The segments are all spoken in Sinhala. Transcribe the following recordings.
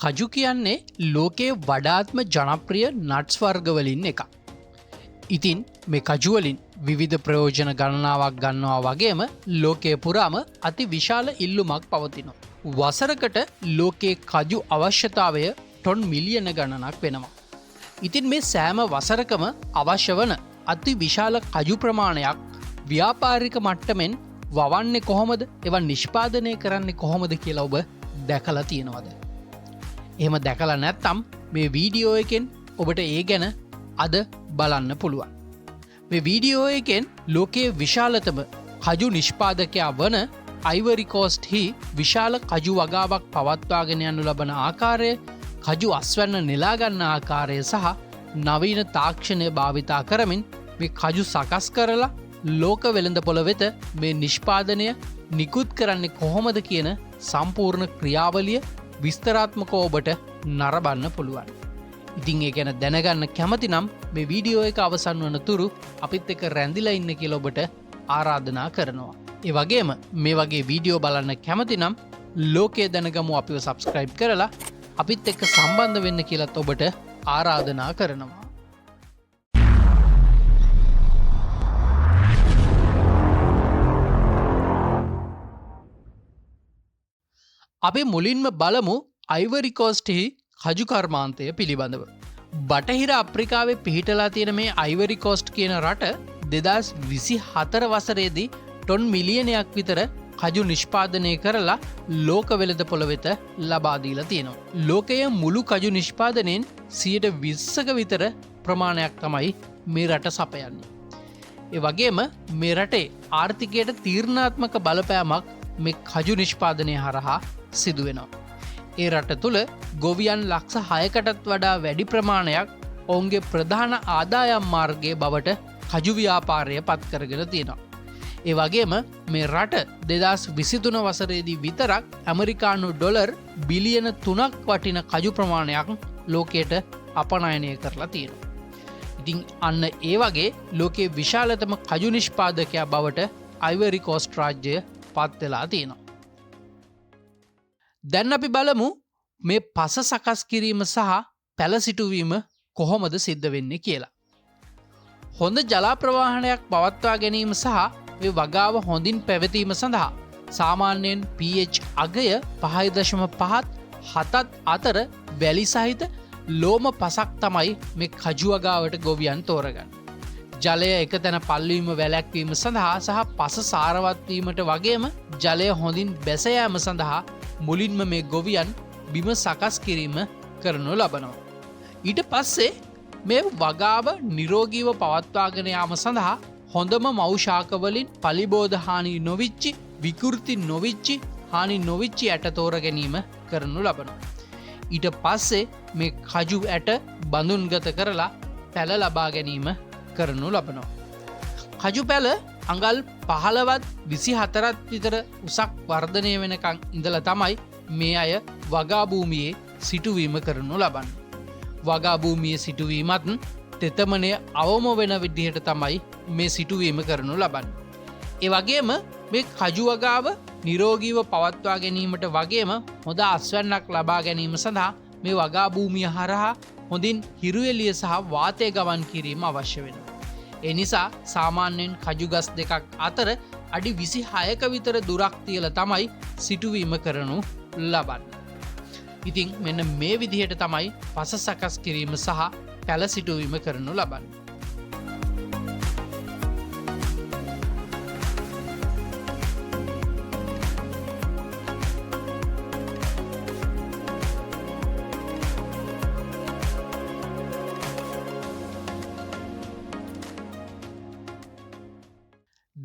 කජු කියන්නේ ලෝකයේ වඩාත්ම ජනප්‍රිය නට්ස් වර්ගවලින් එක. ඉතින් මේ කජුවලින් විවිධ ප්‍රයෝජන ගණනාවක් ගන්නවා වගේම ලෝකයේ පුරාම අති විශාල ඉල්ලුමක් පවතිනවා. වසරකට ලෝකයේ කජු අවශ්‍යතාවය ටොන් මිලියන ගණනක් වෙනවා. ඉතින් මේ සෑම වසරකම අවශ්‍ය වන අති විශාල කජු ප්‍රමාණයක් ව්‍යාපාරික මට්ටමෙන් වවන්නේ කොහොමද? ඒවා නිෂ්පාදනය කරන්නේ කොහොමද කියලා ඔබ දැකලා තියෙනවද? එහෙම දැකලා නැත්නම් මේ වීඩියෝ එකෙන් ඔබට ඒ ගැන අද බලන්න පුළුවන්. මේ වීඩියෝ එකෙන් ලෝකයේ විශාලතම කජු නිෂ්පාදකයා වන අයිවරි කෝස්ට් හි විශාල කජු වගාවක් පවත්වාගෙන යනු ලබන ආකාරය, කජු අස්වැන්න නෙලා ගන්න ආකාරය සහ නවීන තාක්ෂණය භාවිතා කරමින් මේ කජු සකස් කරලා ලෝක වෙළඳපොළ වෙත මේ නිෂ්පාදනය නිකුත් කරන්නේ කොහොමද කියන සම්පූර්ණ ක්‍රියාවලිය විස්තරාත්මකව ඔබට නරඹන්න පුළුවන්. ඉතින් ඒ ගැන දැනගන්න කැමති නම් මේ වීඩියෝ එක අවසන් වන තුරු අපිත් එක්ක රැඳිලා ඉන්න කියලා ඔබට ආරාධනා කරනවා. ඒ වගේම මේ වගේ වීඩියෝ බලන්න කැමති නම් ලෝකයේ දැනගමු අපිව සබ්ස්ක්‍රයිබ් කරලා අපිත් එක්ක සම්බන්ධ වෙන්න කියලාත් ඔබට ආරාධනා කරනවා. අපි මුලින්ම බලමු අයිවරි කෝස්ට්හි කජු කර්මාන්තය පිළිබඳව. බටහිර අප්‍රිකාවේ පිහිටලා තියෙන මේ අයිවරි කෝස්ට් කියන රට 2024 වසරේදී ටොන් මිලියනයක් විතර කජු නිෂ්පාදනය කරලා ලෝක වෙළඳපොළ වෙත ලබා දීලා තියෙනවා. ලෝකයේ මුළු කජු නිෂ්පාදනයෙන් 20%ක විතර ප්‍රමාණයක් තමයි මේ රට සපයන්නේ. ඒ වගේම මේ රටේ ආර්ථිකයට තීරණාත්මක බලපෑමක් මේ කජු නිෂ්පාදනය හරහා සිදු වෙනවා. ඒ රට තුළ ගොවියන් ලක්ෂ 6කටත් වඩා වැඩි ප්‍රමාණයක් ඔවුන්ගේ ප්‍රධාන ආදායම් මාර්ගයේ බවට කජු ව්‍යාපාරය පත් කරගෙන තියෙනවා. ඒ වගේම මේ රට 2023 වසරේදී විතරක් ඇමරිකානු ඩොලර් බිලියන 3ක් වටින කජු ප්‍රමාණයක් ලෝකයට අපනයනය කරලා තියෙනවා. ඉතින් අන්න ඒ වගේ ලෝකයේ විශාලතම කජු නිෂ්පාදකයා බවට අයිවරි කෝස්ට් රාජ්‍යය පත් වෙලා තියෙනවා. දැන් අපි බලමු මේ පස සකස් කිරීම සහ පැල සිටුවීම කොහොමද සිද්ධ වෙන්නේ කියලා. හොඳ ජල ප්‍රවාහනයක් පවත්වා ගැනීම සහ මේ වගාව හොඳින් පැවතීම සඳහා සාමාන්‍යයෙන් pH අගය 5.5 7 අතර වැලි සහිත ලෝම පසක් තමයි මේ කජු වගාවට ගොවියන් තෝරගන්නේ. ජලය එක තැන පල්වීම වැළැක්වීම සඳහා සහ පස සාරවත් වීමට වගේම ජලය හොඳින් බැස යාම සඳහා මුලින්ම මේ ගොවියන් බිම සකස් කිරීම කරනු ලබනවා. ඊට පස්සේ මේ වගාව නිරෝගීව පවත්වාගෙන යාම සඳහා හොඳම මෞෂාකවලින් පලිබෝධ හානි නොවිච්චි, විකෘති නොවිච්චි, හානි නොවිච්චි ඇට තෝර ගැනීම කරනු ලබනවා. ඊට පස්සේ මේ කජු ඇට බඳුන්ගත කරලා පැල ලබා ගැනීම කරනු ලබනවා. කජු පැල අඟල් 15ත් 24ත් විතර උසක් වර්ධනය වෙනකං ඉඳලා තමයි මේ අය වගා භූමියේ සිටුවීම කරනු ලබන්නේ. වගා භූමියේ සිටුවීමත් තෙතමනය අවම වෙන විදිහට තමයි මේ සිටුවීම කරනු ලබන්නේ. ඒ වගේම මේ කජු වගාව නිරෝගීව පවත්වා ගැනීමට වගේම හොඳ අස්වැන්නක් ලබා ගැනීම සඳහා මේ වගා භූමිය හරහා හොඳින් හිරු එළිය සහ වාතය ගමන් කිරීම අවශ්‍ය වෙනවා. ඒ නිසා සාමාන්‍යයෙන් කජු ගස් දෙකක් අතර අඩි 26ක විතර දුරක් තියලා තමයි සිටුවීම කරනු ලබන්නේ. ඉතින් මෙන්න මේ විදිහට තමයි පස සකස් කිරීම සහ පැල සිටුවීම කරනු ලබන්නේ.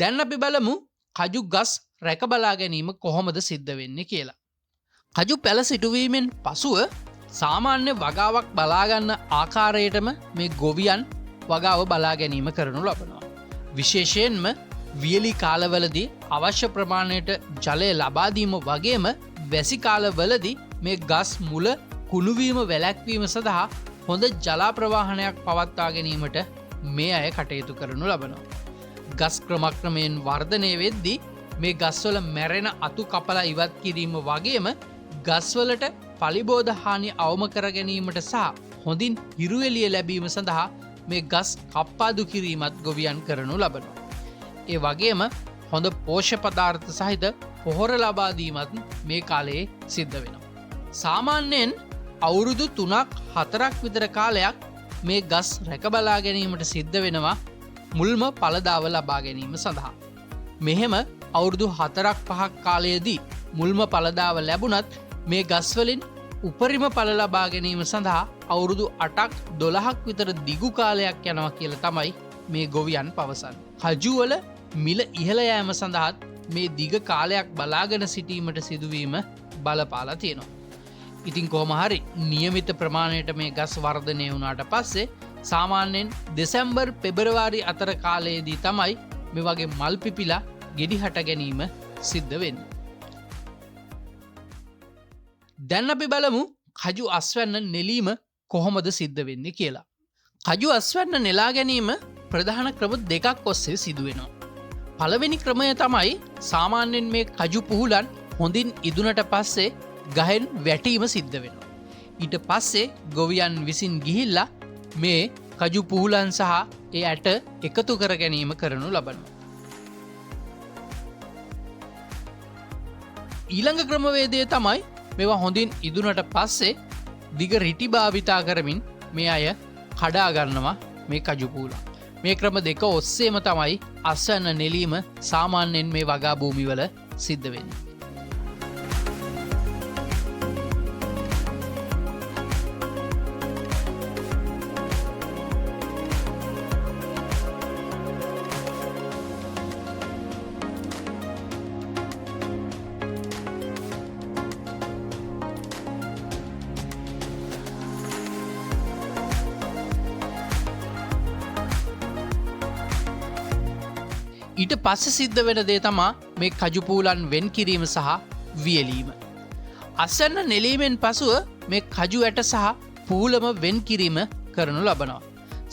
දැන් අපි බලමු කජු ගස් රැක බලා ගැනීම කොහොමද සිද්ධ වෙන්නේ කියලා. කජු පැල සිටුවීමෙන් පසුව සාමාන්‍ය වගාවක් බලාගන්න ආකාරයටම මේ ගොවියන් වගාව බලා ගැනීම කරනු ලබනවා. විශේෂයෙන්ම වියලි කාලවලදී අවශ්‍ය ප්‍රමාණයට ජලය ලබාදීම වගේම වැසි කාලවලදී මේ ගස් මුල කුණුවීම වැළැක්වීම සඳහා හොඳ ජල ප්‍රවාහනයක් පවත්වා ගැනීමට මේ අය කටයුතු කරනු ලබනවා. ගස් ක්‍රමක්‍රමයෙන් වර්ධනය වෙද්දී මේ ගස්වල මැරෙන අතු කපලා ඉවත් කිරීම වගේම ගස්වලට පලිබෝධ හානි අවම කර ගැනීමට සහ හොඳින් හිරුවෙලිය ලැබීම සඳහා මේ ගස් කප්පාදු කිරීමත් ගොවියන් කරනු ලබනවා. ඒ වගේම හොඳ පෝෂ්‍ය පදාර්ථ සහිත පොහොර ලබාදීමත් මේ කාලයේ සිද්ධ වෙනවා. සාමාන්‍යයෙන් අවුරුදු 3-4ක් විතර කාලයක් මේ ගස් රැකබලා ගැනීමට සිද්ධ වෙනවා මුල්ම පළදාව ලබා ගැනීම සඳහා. මෙහෙම අවුරුදු 4-5ක් කාලයේදී මුල්ම පළදාව ලැබුණත් මේ ගස්වලින් උපරිම පළ ලබා ගැනීම සඳහා අවුරුදු 8-12ක් විතර දිගු කාලයක් යනවා කියලා තමයි මේ ගොවියන් පවසන්නේ. කජුවල මිල ඉහළ යෑම සඳහාත් මේ දිග කාලයක් බලාගෙන සිටීමට සිදුවීම බලපාලා තියෙනවා. ඉතින් කොහොම හරි નિયમિત ප්‍රමාණයට මේ ගස් වර්ධනය වුණාට පස්සේ සාමාන්‍යයෙන් දෙසැම්බර් පෙබරවාරි අතර කාලයේදී තමයි මේ වගේ මල් පිපිලා ගෙඩි හට ගැනීම සිද්ධ වෙන්නේ. දැන් අපි බලමු කජු අස්වැන්න නෙලීම කොහොමද සිද්ධ වෙන්නේ කියලා. කජු අස්වැන්න නෙලා ගැනීම ප්‍රධාන ක්‍රම දෙකක් ඔස්සේ සිදු වෙනවා. පළවෙනි ක්‍රමය තමයි සාමාන්‍යයෙන් මේ කජු පුහුලන් හොඳින් ඉදුණට පස්සේ ගහෙන් වැටීම සිද්ධ වෙනවා. ඊට පස්සේ ගොවියන් විසින් ගිහිල්ලා මේ කජු පුහුලන් සහ ඒ ඇට එකතු කර ගැනීම කරනු ලබනවා. ඊළඟ ක්‍රමවේදය තමයි මේවා හොඳින් ඉදුණට පස්සේ දිග රිටි භාවිතා කරමින් මේ අය කඩා ගන්නවා මේ කජු පුහුලන්. මේ ක්‍රම දෙක ඔස්සේම තමයි අස්වැන්න නෙලීම සාමාන්‍යයෙන් මේ වගා භූමිවල සිද්ධ වෙන්නේ. ඊට පස්සේ සිද්ධ වෙන දේ තමා මේ කජු පුහුලන් වෙන් කිරීම සහ වියලීම. අස්වැන්න නෙලීමෙන් පසුව මේ කජු ඇට සහ පුහුලම වෙන් කිරීම කරනු ලබනවා.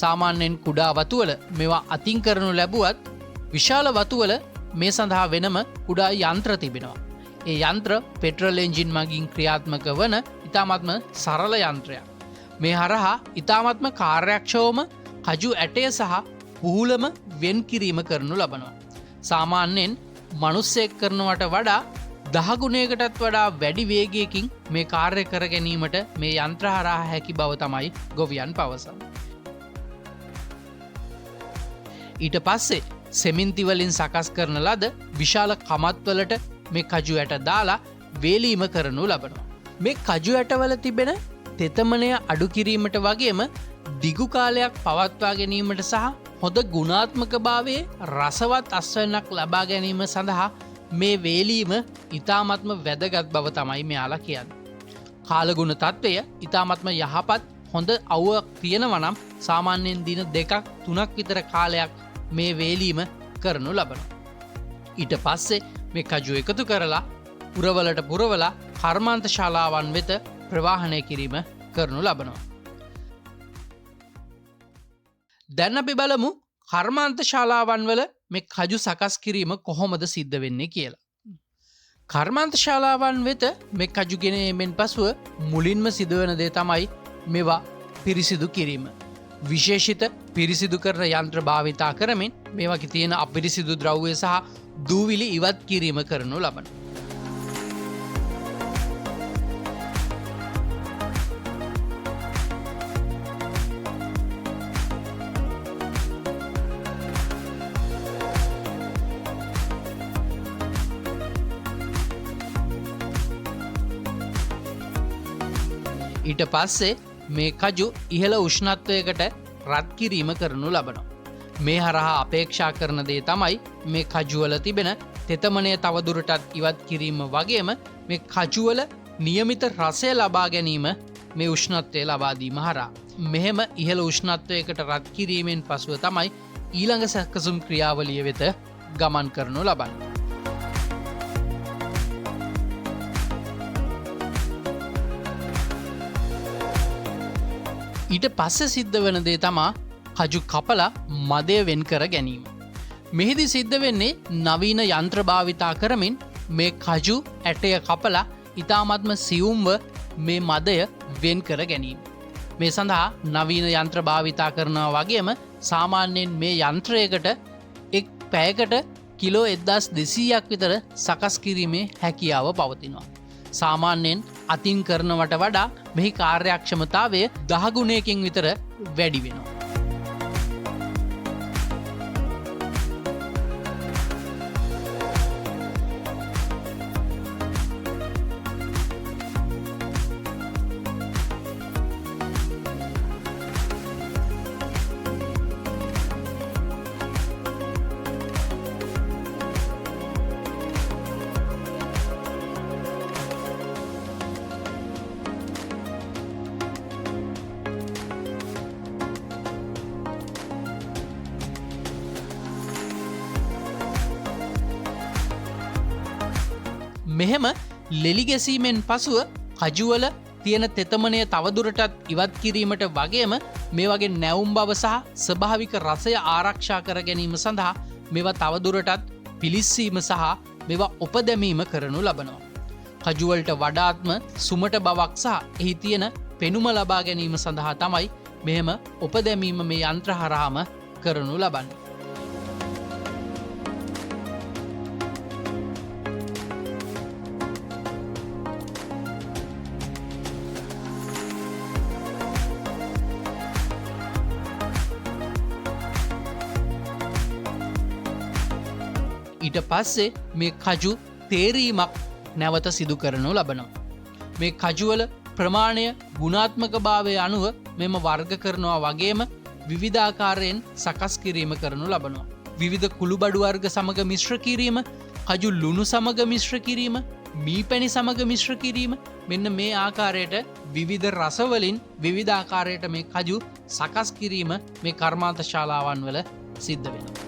සාමාන්‍යයෙන් කුඩා වතුවල මේවා අතින් කරනු ලැබුවත් විශාල වතුවල මේ සඳහා වෙනම කුඩා යන්ත්‍ර තිබෙනවා. ඒ යන්ත්‍ර පෙට්‍රල් එන්ජින් මගින් ක්‍රියාත්මක වන ඉතාමත්ම සරල යන්ත්‍රයක්. මේ හරහා ඉතාමත්ම කාර්යක්ෂමව කජු ඇටය සහ පුහුලම වෙන් කිරීම කරනු ලබනවා. සාමාන්‍යයෙන් මනුස්සයෙක් කරනවට වඩා 10 ගුණයකටත් වඩා වැඩි වේගයකින් මේ කාර්ය කර ගැනීමට මේ යන්ත්‍ර හරහා හැකි බව තමයි ගොවියන් පවසන්නේ. ඊට පස්සේ සෙමින්ති වලින් සකස් කරන ලද විශාල කමත්වලට මේ කජු ඇට දාලා වේලීම කරනු ලබනවා. මේ කජු ඇටවල තිබෙන තෙතමනය අඩු කිරීමට වගේම දිගු කාලයක් පවත්වා ගැනීමට සහ හොඳ ගුණාත්මක භාවයේ රසවත් අස්වැන්නක් ලබා ගැනීම සඳහා මේ වේලීම ඉතාමත්ම වැදගත් බව තමයි මෙයාලා කියන්නේ. කාලගුණ තත්ත්වය ඉතාමත්ම යහපත් හොඳ අවුවක් තියෙනවා නම් සාමාන්‍යයෙන් දින 2-3ක් විතර කාලයක් මේ වේලීම කරනු ලබනවා. ඊට පස්සේ මේ කජු එකතු කරලා පුරවලට පුරවලා කර්මාන්ත ශාලාවන් වෙත ප්‍රවාහනය කිරීම කරනු ලබනවා. දැන් අපි බලමු කර්මාන්ත ශාලාවන් වල මේ කජු සකස් කිරීම කොහොමද සිද්ධ වෙන්නේ කියලා. කර්මාන්ත ශාලාවන් වෙත මේ කජු ගෙන ඒමෙන් පසුව මුලින්ම සිදුවන දේ තමයි මේවා පිරිසිදු කිරීම. විශේෂිත පිරිසිදු කරන යන්ත්‍ර භාවිතා කරමින් මේවාගේ තියෙන අපිරිසිදු ද්‍රව්‍ය සහ දූවිලි ඉවත් කිරීම කරනු ලබනවා. ඊට පස්සේ මේ කජු ඉහළ උෂ්ණත්වයකට රත් කිරීම කරනු ලබනවා. මේ හරහා අපේක්ෂා කරන දේ තමයි මේ කජුවල තිබෙන තෙතමනය තවදුරටත් ඉවත් කිරීම වගේම මේ කජුවල નિયમિત රසය ලබා ගැනීම මේ උෂ්ණත්වය ලබා දීම හරහා. මෙහෙම ඉහළ උෂ්ණත්වයකට රත් කිරීමෙන් පසුව තමයි ඊළඟ සැකසුම් ක්‍රියාවලිය වෙත ගමන් කරනු ලබන්නේ. ඊට පස්සේ සිද්ධ වෙන දේ තමා කජු කපලා මදය වෙන් කර ගැනීම. මෙහිදී සිද්ධ වෙන්නේ නවීන යන්ත්‍ර භාවිතා කරමින් මේ කජු ඇටය කපලා ඉතාමත්ම සියුම්ව මේ මදය වෙන් කර ගැනීම. මේ සඳහා නවීන යන්ත්‍ර භාවිතා කරනවා වගේම සාමාන්‍යයෙන් මේ යන්ත්‍රයකට එක් පැයකට කිලෝ 1200ක් විතර සකස් කිරීමේ හැකියාව පවතිනවා. සාමාන්‍යයෙන් අතින් කරනවට වඩා මෙහි කාර්යක්ෂමතාවය 10 ගුණයකින් විතර වැඩි වෙනවා. මෙහෙම ලෙලි ගැසීමෙන් පසුව කජුවල තියෙන තෙතමනය තවදුරටත් ඉවත් කිරීමට වගේම මේ වගේ නැවුම් බව සහ ස්වභාවික රසය ආරක්ෂා කර ගැනීම සඳහා මේවා තවදුරටත් පිලිස්සීම සහ මේවා උපදැමීම කරනු ලබනවා. කජුවලට වඩාත්ම සුමට බවක් සහ එහි තියෙන පෙනුම ලබා ගැනීම සඳහා තමයි මෙහෙම උපදැමීම මේ යන්ත්‍ර හරහාම කරනු ලබන්නේ. ඊට පස්සේ මේ කජු තේරීමක් නැවත සිදු කරනු ලබනවා. මේ කජුවල ප්‍රමාණය ගුණාත්මක භාවය අනුව මෙම වර්ග කරනවා වගේම විවිධාකාරයෙන් සකස් කිරීම කරනු ලබනවා. විවිධ කුළුබඩු වර්ග සමග මිශ්‍ර කිරීම, කජු ලුණු සමග මිශ්‍ර කිරීම, මීපැණි සමග මිශ්‍ර කිරීම, මෙන්න මේ ආකාරයට විවිධ රසවලින් විවිධ ආකාරයට මේ කජු සකස් කිරීම මේ කර්මාන්ත ශාලාවන් වල සිද්ධ වෙනවා.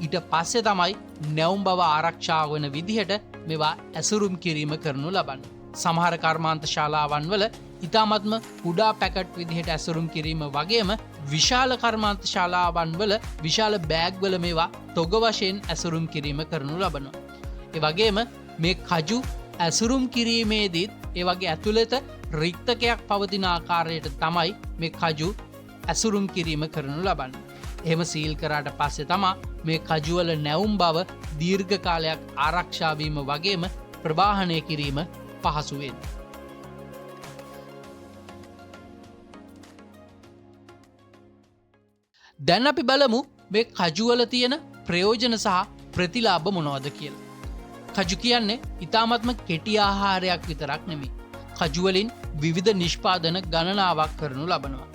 ඊට පස්සේ තමයි නැවුම් බව ආරක්ෂා වන විදිහට මේවා ඇසුරුම් කිරීම කරනු ලබන්නේ. සමහර කර්මාන්ත ශාලාවන් වල ඉතාමත්ම කුඩා පැකට් විදිහට ඇසුරුම් කිරීම වගේම විශාල කර්මාන්ත ශාලාවන් වල විශාල බෑග් වල මේවා තොග වශයෙන් ඇසුරුම් කිරීම කරනු ලබනවා. ඒ වගේම මේ කජු ඇසුරුම් කිරීමේදීත් ඒ වගේ ඇතුළත රික්තකයක් පවතින ආකාරයට තමයි මේ කජු ඇසුරුම් කිරීම කරනු ලබන්නේ. එහෙම සීල් කරාට පස්සේ තමා මේ කජුවල නැවුම් බව දීර්ඝ කාලයක් ආරක්ෂා වීම වගේම ප්‍රවාහනය කිරීම පහසු වෙන්නේ. දැන් අපි බලමු මේ කජුවල තියෙන ප්‍රයෝජන සහ ප්‍රතිලාභ මොනවද කියලා. කජු කියන්නේ ඊ타මත්ම කෙටි ආහාරයක් විතරක් නෙමෙයි. කජු වලින් විවිධ නිෂ්පාදන ගණනාවක් කරනු ලබනවා.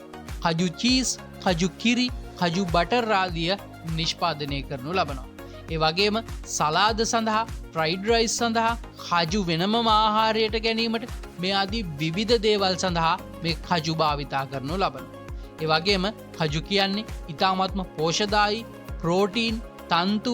කජු චීස්, කජු කිරි, කජු බටර් ආදිය නිෂ්පාදනය කරනු ලබනවා. ඒ වගේම සලාද සඳහා, ෆ්‍රයිඩ් රයිස් සඳහා, කජු වෙනමම ආහාරයට ගැනීමට මේ ආදී විවිධ දේවල් සඳහා මේ කජු භාවිතා කරනු ලබනවා. ඒ වගේම කජු කියන්නේ ඊ타මත්ම පෝෂදායී, ප්‍රෝටීන්, තන්තු,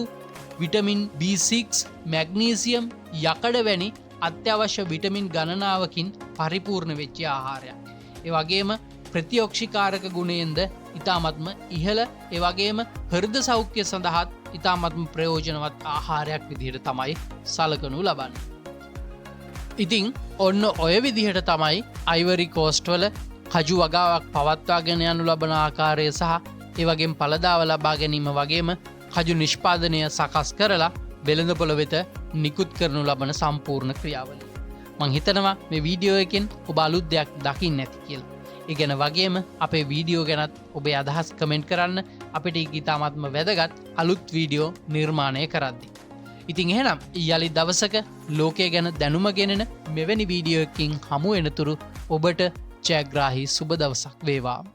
විටමින් B6, මැග්නීසියම්, යකඩ වැනි අත්‍යවශ්‍ය විටමින් ගණනාවකින් පරිපූර්ණ වෙච්ච ආහාරයක්. ඒ වගේම ප්‍රතිඔක්ෂිකාරක ගුණයෙන්ද ඉතාමත්ම ඉහළ, ඒ වගේම හෘද සෞඛ්‍ය සඳහාත් ඉතාමත්ම ප්‍රයෝජනවත් ආහාරයක් විදිහට තමයි සලකනු ලබන්නේ. ඉතින් ඔන්න ඔය විදිහට තමයි අයිවරි කෝස්ට් වල කජු වගාවක් පවත්වාගෙන යනු ලබන ආකාරය සහ ඒ වගේම ඵලදාව ලබා ගැනීම වගේම කජු නිෂ්පාදනය සකස් කරලා වෙළඳපොළ වෙත නිකුත් කරනු ලබන සම්පූර්ණ ක්‍රියාවලිය. මං හිතනවා මේ වීඩියෝ එකෙන් ඔබ අලුත් දෙයක් දකින්න ඇති කියලා. ඒ ගැන වගේම අපේ වීඩියෝ ගැනත් ඔබේ අදහස් කමෙන්ට් කරන්න. අපිට ඉතාමත්ම වැදගත් අලුත් වීඩියෝ නිර්මාණය කරද්දී. ඉතින් එහෙනම් යලි දවසක ලෝකය ගැන දැනුම ගෙනෙන මෙවැනි වීඩියෝ එකකින් හමු වෙනතුරු ඔබට ජයග්‍රාහී සුබ දවසක් වේවා.